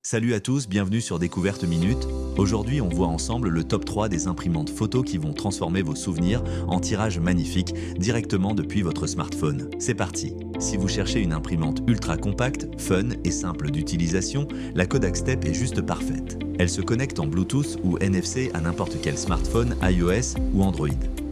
Salut à tous, bienvenue sur Découverte Minute. Aujourd'hui, on voit ensemble le top 3 des imprimantes photos qui vont transformer vos souvenirs en tirages magnifiques directement depuis votre smartphone. C'est parti. Si vous cherchez une imprimante ultra compacte, fun et simple d'utilisation, la Kodak Step est juste parfaite. Elle se connecte en Bluetooth ou NFC à n'importe quel smartphone iOS ou Android.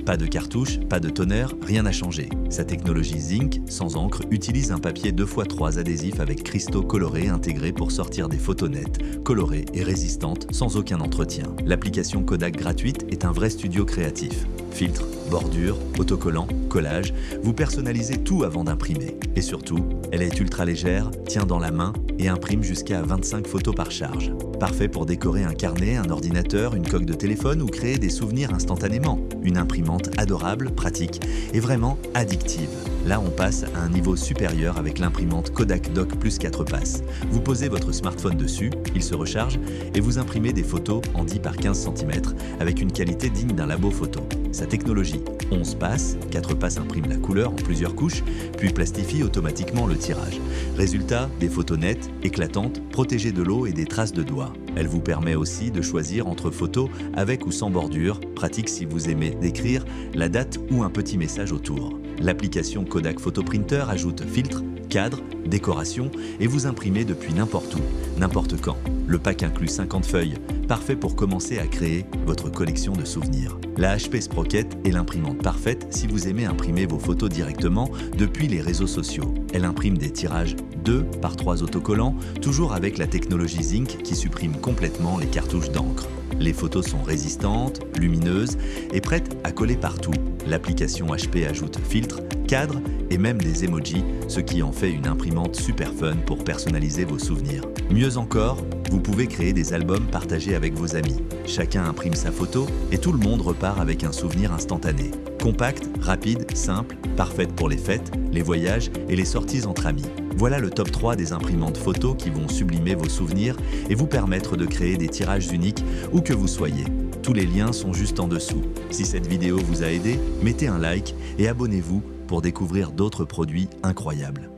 Pas de cartouche, pas de toner, rien n'a changé. Sa technologie Zinc, sans encre, utilise un papier 2x3 adhésif avec cristaux colorés intégrés pour sortir des photos nettes, colorées et résistantes sans aucun entretien. L'application Kodak gratuite est un vrai studio créatif. Filtres, bordures, autocollants, collages, vous personnalisez tout avant d'imprimer. Et surtout, elle est ultra légère, tient dans la main et imprime jusqu'à 25 photos par charge. Parfait pour décorer un carnet, un ordinateur, une coque de téléphone ou créer des souvenirs instantanément. Une imprimante adorable, pratique et vraiment addictive. Là, on passe à un niveau supérieur avec l'imprimante Kodak Dock Plus 4 passes. Vous posez votre smartphone dessus, il se recharge et vous imprimez des photos en 10 par 15 cm avec une qualité digne d'un labo photo. Sa technologie 11 passes, 4 passes impriment la couleur en plusieurs couches, puis plastifie automatiquement le tirage. Résultat, des photos nettes, éclatantes, protégées de l'eau et des traces de doigts. Elle vous permet aussi de choisir entre photos avec ou sans bordure, pratique si vous aimez décrire la date ou un petit message autour. L'application Kodak Photo Printer ajoute filtres, cadres, décoration et vous imprimez depuis n'importe où, n'importe quand. Le pack inclut 50 feuilles, parfait pour commencer à créer votre collection de souvenirs. La HP Sprocket est l'imprimante parfaite si vous aimez imprimer vos photos directement depuis les réseaux sociaux. Elle imprime des tirages 2 par 3 autocollants, toujours avec la technologie Zinc qui supprime complètement les cartouches d'encre. Les photos sont résistantes, lumineuses et prêtes à coller partout. L'application HP ajoute filtres, cadres et même des emojis, ce qui en fait une imprimante super fun pour personnaliser vos souvenirs. Mieux encore, vous pouvez créer des albums partagés avec vos amis. Chacun imprime sa photo et tout le monde repart avec un souvenir instantané. Compacte, rapide, simple, parfaite pour les fêtes, les voyages et les sorties entre amis. Voilà le top 3 des imprimantes photos qui vont sublimer vos souvenirs et vous permettre de créer des tirages uniques où que vous soyez. Tous les liens sont juste en dessous. Si cette vidéo vous a aidé, mettez un like et abonnez-vous pour découvrir d'autres produits incroyables.